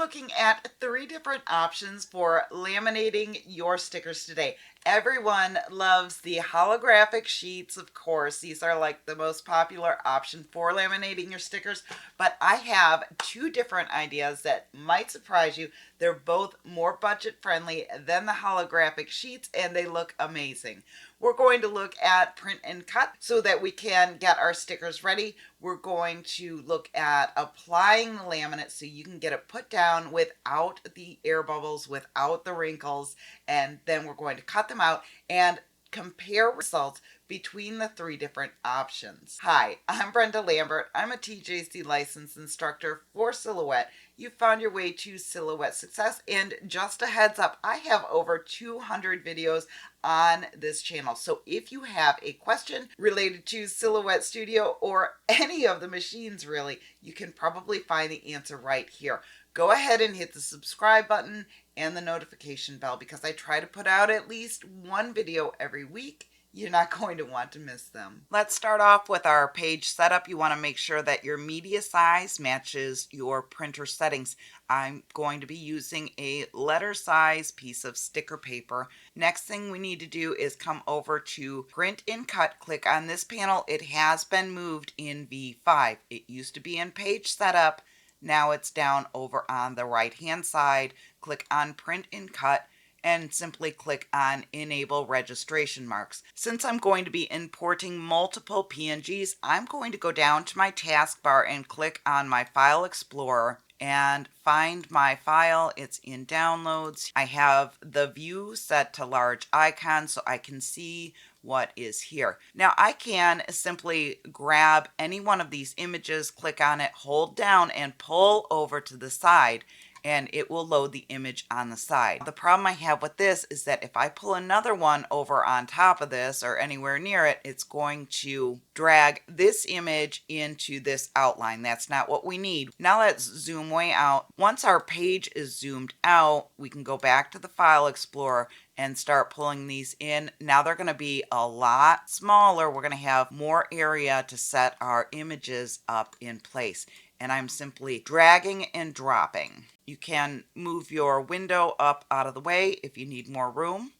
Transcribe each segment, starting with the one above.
looking at 3 different options for laminating your stickers today. Everyone loves the holographic sheets, of course. These are like the most popular option for laminating your stickers, but I have 2 different ideas that might surprise you. They're both more budget friendly than the holographic sheets and they look amazing. We're going to look at print and cut so that we can get our stickers ready. We're going to look at applying the laminate so you can get it put down without the air bubbles, without the wrinkles, and then we're going to cut them out and compare results between the 3 different options. Hi, I'm Brenda Lambert. I'm a TJC licensed instructor for Silhouette. You found your way to Silhouette Success, and just a heads up, I have over 200 videos on this channel. So if you have a question related to Silhouette Studio or any of the machines really, you can probably find the answer right here. Go ahead and hit the subscribe button and the notification bell because I try to put out at least one video every week. You're not going to want to miss them. Let's start off with our page setup. You want to make sure that your media size matches your printer settings. I'm going to be using a letter size piece of sticker paper. Next thing we need to do is come over to print and cut. Click on this panel. It has been moved in V5. It used to be in page setup. Now it's down over on the right hand side. Click on print and cut and simply click on enable registration marks. Since I'm going to be importing multiple PNGs, I'm going to go down to my taskbar and click on my file explorer and find my file. It's in downloads. I have the view set to large icon so I can see what is here. Now I can simply grab any one of these images, click on it, hold down and pull over to the side, and it will load the image on the side. The problem I have with this is that if I pull another one over on top of this or anywhere near it, it's going to drag this image into this outline. That's not what we need. Now let's zoom way out. Once our page is zoomed out, we can go back to the File Explorer and start pulling these in. Now they're going to be a lot smaller. We're going to have more area to set our images up in place. And I'm simply dragging and dropping. You can move your window up out of the way if you need more room.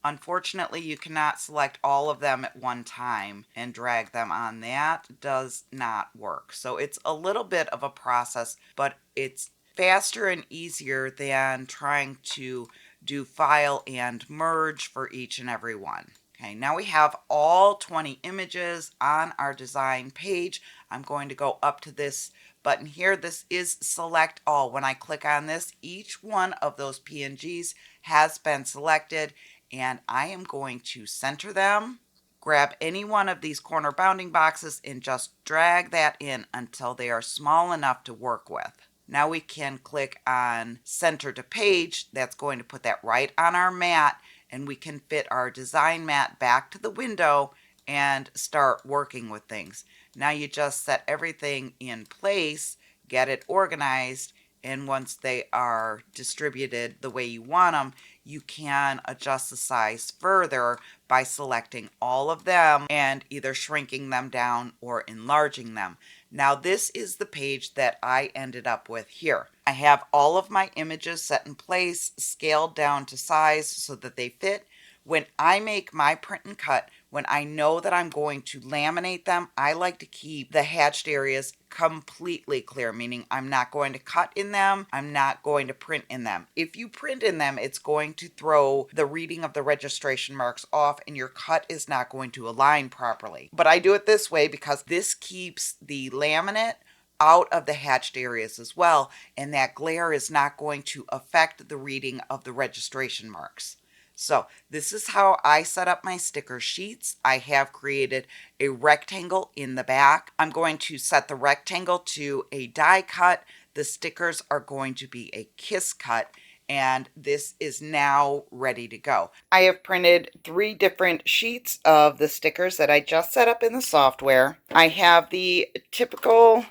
Unfortunately, you cannot select all of them at one time and drag them on. That does not work. So it's a little bit of a process, but it's faster and easier than trying to do file and merge for each and every one. Okay, now we have all 20 images on our design page. I'm going to go up to this button here. This is select all. When I click on this, each one of those PNGs has been selected, and I am going to center them, grab any one of these corner bounding boxes and just drag that in until they are small enough to work with. Now we can click on center to page. That's going to put that right on our mat, and we can fit our design mat back to the window and start working with things. Now you just set everything in place, get it organized, and once they are distributed the way you want them, you can adjust the size further by selecting all of them and either shrinking them down or enlarging them. Now this is the page that I ended up with here. I have all of my images set in place, scaled down to size so that they fit. When I make my print and cut, when I know that I'm going to laminate them, I like to keep the hatched areas completely clear, meaning I'm not going to cut in them, I'm not going to print in them. If you print in them, it's going to throw the reading of the registration marks off and your cut is not going to align properly. But I do it this way because this keeps the laminate out of the hatched areas as well, and that glare is not going to affect the reading of the registration marks. So this is how I set up my sticker sheets. I have created a rectangle in the back. I'm going to set the rectangle to a die cut. The stickers are going to be a kiss cut, and this is now ready to go. I have printed 3 different sheets of the stickers that I just set up in the software. I have the typical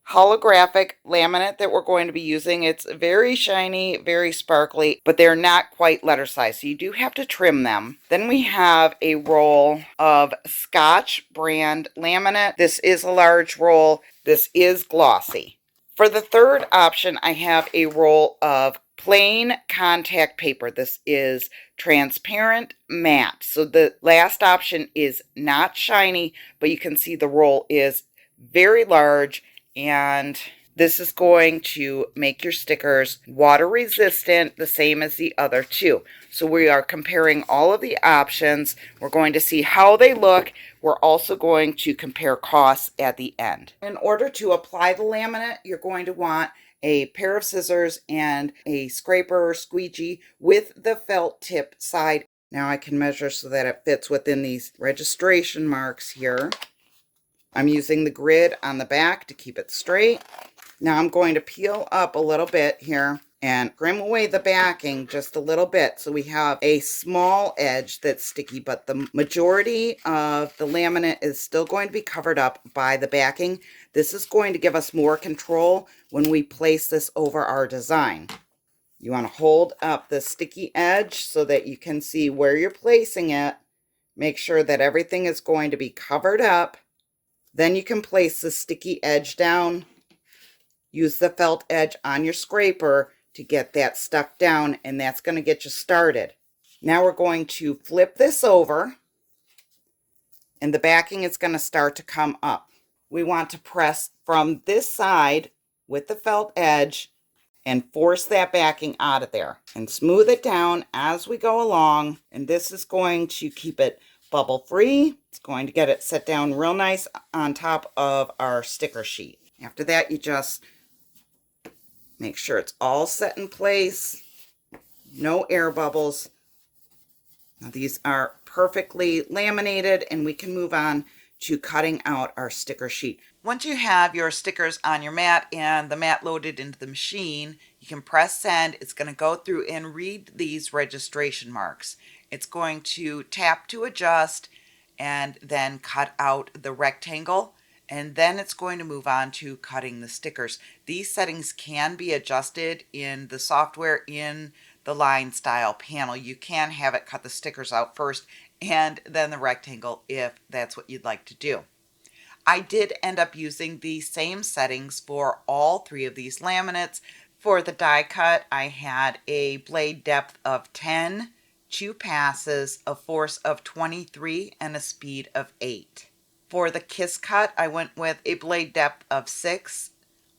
holographic laminate that we're going to be using. It's very shiny, very sparkly, but they're not quite letter size, so you do have to trim them. Then we have a roll of Scotch brand laminate. This is a large roll. This is glossy. For the third option, I have a roll of plain contact paper. This is transparent matte. So the last option is not shiny, but you can see the roll is very large, and this is going to make your stickers water resistant, the same as the other two. So we are comparing all of the options. We're going to see how they look. We're also going to compare costs at the end. In order to apply the laminate, you're going to want a pair of scissors and a scraper or squeegee with the felt tip side. Now I can measure so that it fits within these registration marks here. I'm using the grid on the back to keep it straight. Now I'm going to peel up a little bit here and trim away the backing just a little bit so we have a small edge that's sticky, but the majority of the laminate is still going to be covered up by the backing. This is going to give us more control when we place this over our design. You want to hold up the sticky edge so that you can see where you're placing it. Make sure that everything is going to be covered up. Then you can place the sticky edge down. Use the felt edge on your scraper to get that stuck down, and that's going to get you started. Now we're going to flip this over, and the backing is going to start to come up. We want to press from this side with the felt edge and force that backing out of there and smooth it down as we go along. And this is going to keep it bubble free. It's going to get it set down real nice on top of our sticker sheet. After that, you just make sure it's all set in place. No air bubbles. Now these are perfectly laminated, and we can move on to cutting out our sticker sheet. Once you have your stickers on your mat and the mat loaded into the machine, you can press send. It's going to go through and read these registration marks. It's going to tap to adjust and then cut out the rectangle, and then it's going to move on to cutting the stickers. These settings can be adjusted in the software in the line style panel. You can have it cut the stickers out first and then the rectangle if that's what you'd like to do. I did end up using the same settings for all three of these laminates. For the die cut, I had a blade depth of 10, 2 passes, a force of 23, and a speed of 8. For the kiss cut, I went with a blade depth of 6,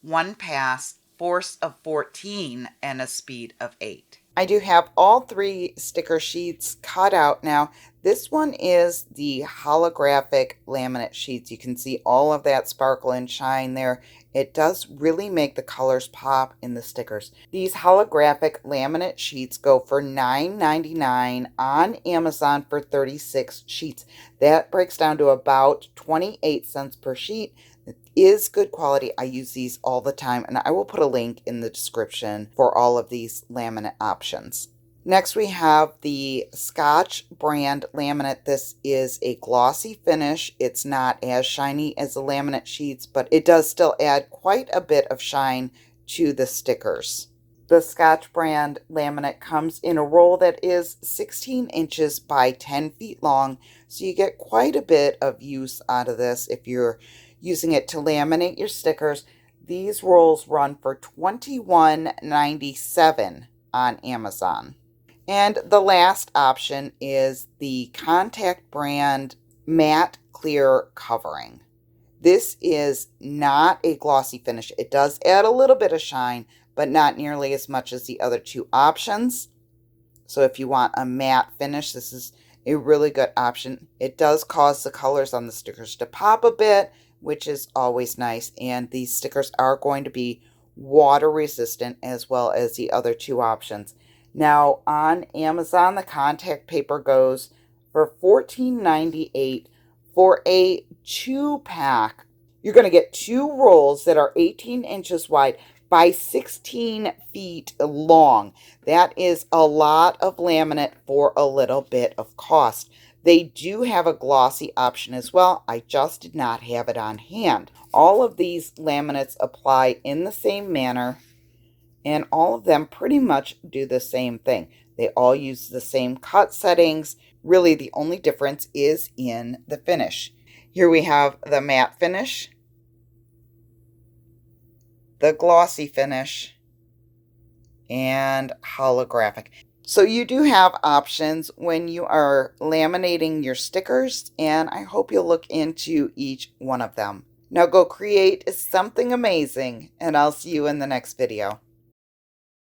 1 pass, force of 14, and a speed of 8. I do have all three sticker sheets cut out now. This one is the holographic laminate sheets. You can see all of that sparkle and shine there. It does really make the colors pop in the stickers. These holographic laminate sheets go for $9.99 on Amazon for 36 sheets. That breaks down to about 28 cents per sheet. It is good quality. I use these all the time, and I will put a link in the description for all of these laminate options. Next, we have the Scotch brand laminate. This is a glossy finish. It's not as shiny as the laminate sheets, but it does still add quite a bit of shine to the stickers. The Scotch brand laminate comes in a roll that is 16 inches by 10 feet long, so you get quite a bit of use out of this if you're using it to laminate your stickers. These rolls run for $21.97 on Amazon. And the last option is the Contact brand matte clear covering. This is not a glossy finish. It does add a little bit of shine, but not nearly as much as the other two options. So if you want a matte finish, this is a really good option. It does cause the colors on the stickers to pop a bit, which is always nice. And these stickers are going to be water resistant as well as the other two options. Now on Amazon, the contact paper goes for $14.98 for a 2-pack. You're going to get 2 rolls that are 18 inches wide by 16 feet long. That is a lot of laminate for a little bit of cost. They do have a glossy option as well. I just did not have it on hand. All of these laminates apply in the same manner, and all of them pretty much do the same thing. They all use the same cut settings. Really, the only difference is in the finish. Here we have the matte finish. the glossy finish, and holographic. So you do have options when you are laminating your stickers, and I hope you'll look into each one of them. Now go create something amazing, and I'll see you in the next video.